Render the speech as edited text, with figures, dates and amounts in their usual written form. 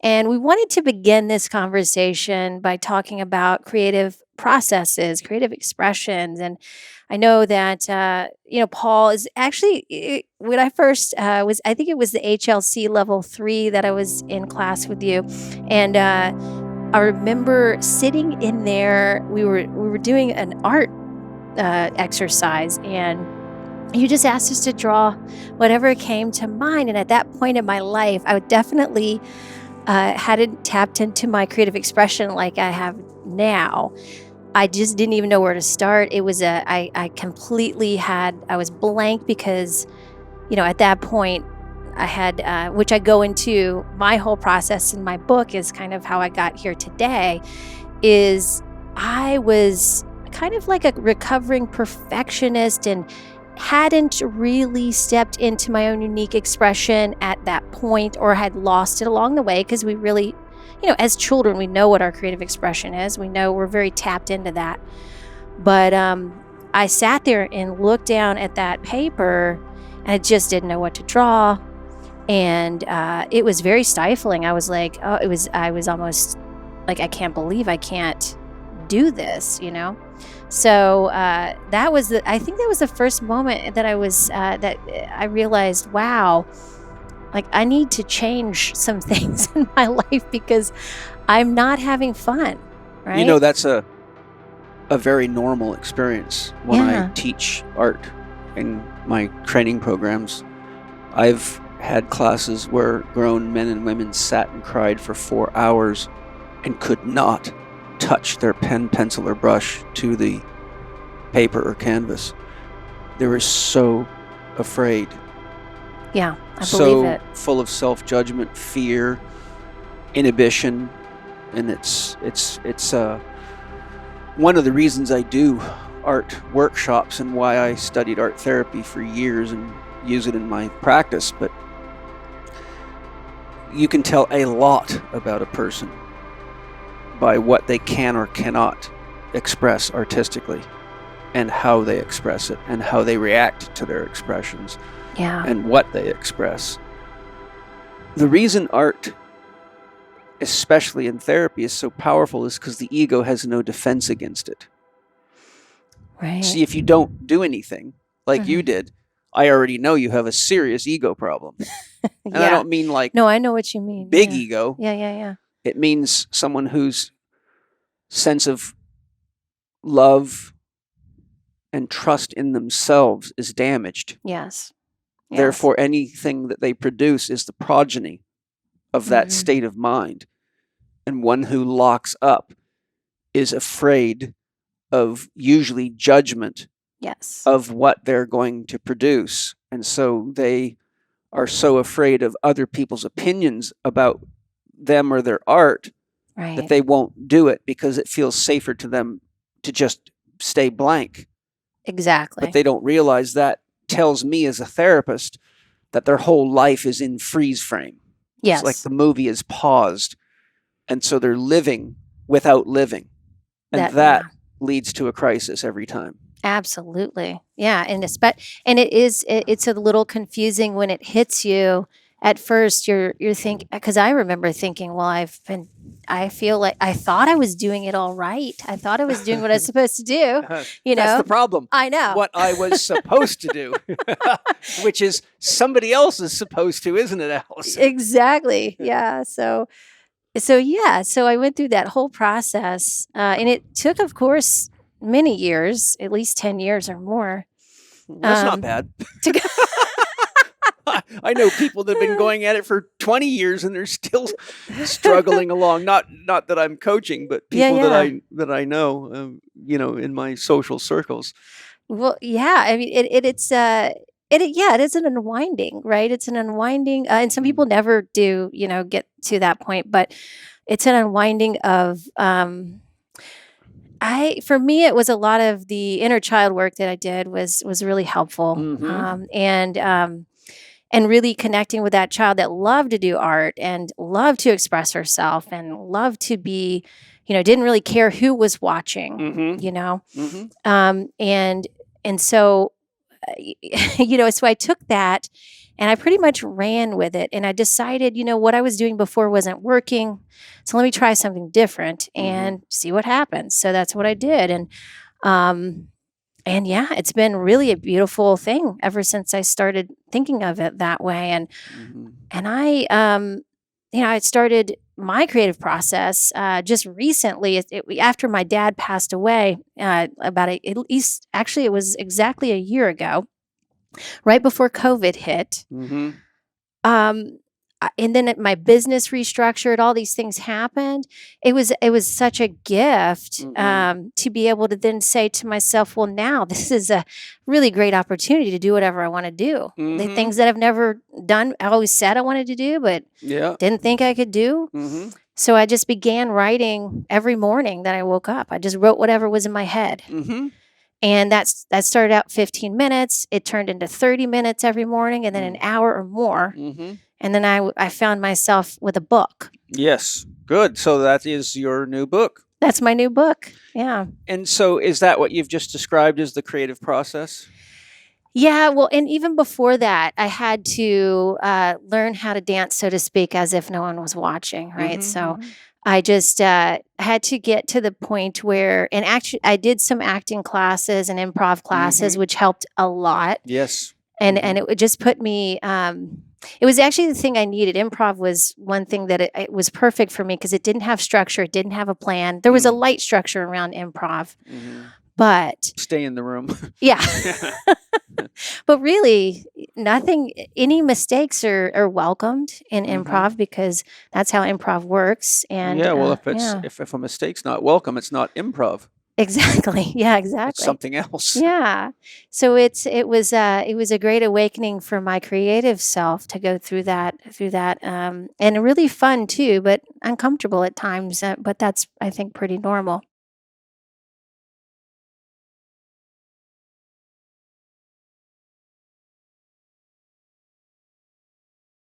And we wanted to begin this conversation by talking about creative processes, creative expressions. And I know that, Paul is actually, when I first I think it was the HLC level 3 that I was in class with you. And I remember sitting in there, we were doing an art exercise, and you just asked us to draw whatever came to mind. And at that point in my life, I would definitely hadn't tapped into my creative expression like I have now. I just didn't even know where to start. I completely I was blank because, at that point I had, which I go into my whole process in my book is kind of how I got here today, is I was kind of like a recovering perfectionist and hadn't really stepped into my own unique expression at that point, or had lost it along the way, because we really, as children, we know what our creative expression is. We know we're very tapped into that. But I sat there and looked down at that paper, and I just didn't know what to draw. And it was very stifling. I was like, I was almost like, I can't believe I can't do this, So I think that was the first moment that that I realized, wow, like I need to change some things in my life because I'm not having fun, right? That's a very normal experience when I teach art in my training programs. I've had classes where grown men and women sat and cried for 4 hours and could not touch their pen, pencil, or brush to the paper or canvas. They were so afraid. Yeah, I believe it. So full of self-judgment, fear, inhibition, and it's one of the reasons I do art workshops and why I studied art therapy for years and use it in my practice. But you can tell a lot about a person by what they can or cannot express artistically, and how they express it, and how they react to their expressions, and what they express. The reason art, especially in therapy, is so powerful is because the ego has no defense against it. Right. See, if you don't do anything like you did, I already know you have a serious ego problem. And I don't mean like... No, I know what you mean. Big ego. Yeah. It means someone whose sense of love and trust in themselves is damaged. Yes. Therefore, anything that they produce is the progeny of that state of mind. And one who locks up is afraid of usually judgment of what they're going to produce. And so they are so afraid of other people's opinions about them or their art that they won't do it because it feels safer to them to just stay blank. Exactly. But they don't realize that tells me as a therapist that their whole life is in freeze frame. Yes. It's like the movie is paused. And so they're living without living. And that leads to a crisis every time. Absolutely. Yeah. And it's a little confusing when it hits you. At first you're thinking, because I remember thinking, well, I feel like I thought I was doing it all right. I thought I was doing what I was supposed to do. That's the problem. I know. What I was supposed to do, which is somebody else is supposed to, isn't it, Allison? Exactly. Yeah. So I went through that whole process, and it took, of course, many years, at least 10 years or more. That's not bad. I know people that have been going at it for 20 years and they're still struggling along. Not that I'm coaching, but people that I know, in my social circles. Well, yeah. I mean, it is an unwinding, right? It's an unwinding, and some people never do, get to that point. But it's an unwinding of. For me, it was a lot of the inner child work that I did was really helpful, and really connecting with that child that loved to do art and loved to express herself and loved to be, didn't really care who was watching, and so, so I took that And I pretty much ran with it, and I decided, what I was doing before wasn't working, so let me try something different and see what happens. So that's what I did, um, and yeah, it's been really a beautiful thing ever since I started thinking of it that way, and I started my creative process, just recently, after my dad passed away, at least actually, it was exactly a year ago, right before COVID hit. Um, and then my business restructured, all these things happened. It was such a gift, to be able to then say to myself, "Well, now this is a really great opportunity to do whatever I wanna do." The things that I've never done, I always said I wanted to do, but Yeah. didn't think I could do. So I just began writing every morning that I woke up. I just wrote whatever was in my head. And that started out 15 minutes. It turned into 30 minutes every morning and then an hour or more. And then I found myself with a book. Yes. Good. So that is your new book. That's my new book. Yeah. And so is that what you've just described as the creative process? Yeah. Well, and even before that, I had to learn how to dance, so to speak, as if no one was watching. Right. So I just had to get to the point where, and actually, I did some acting classes and improv classes, which helped a lot. Yes. And it would just put me. It was actually the thing I needed. Improv was one thing that it was perfect for me because it didn't have structure. It didn't have a plan. There was a light structure around improv, but stay in the room. Yeah. But really, any mistakes are welcomed in improv because that's how improv works. And yeah, well, if a mistake's not welcome, it's not improv. Exactly. Yeah, It's exactly. something else. Yeah. So it was a great awakening for my creative self to go through that, and really fun too, but uncomfortable at times. But that's, I think, pretty normal.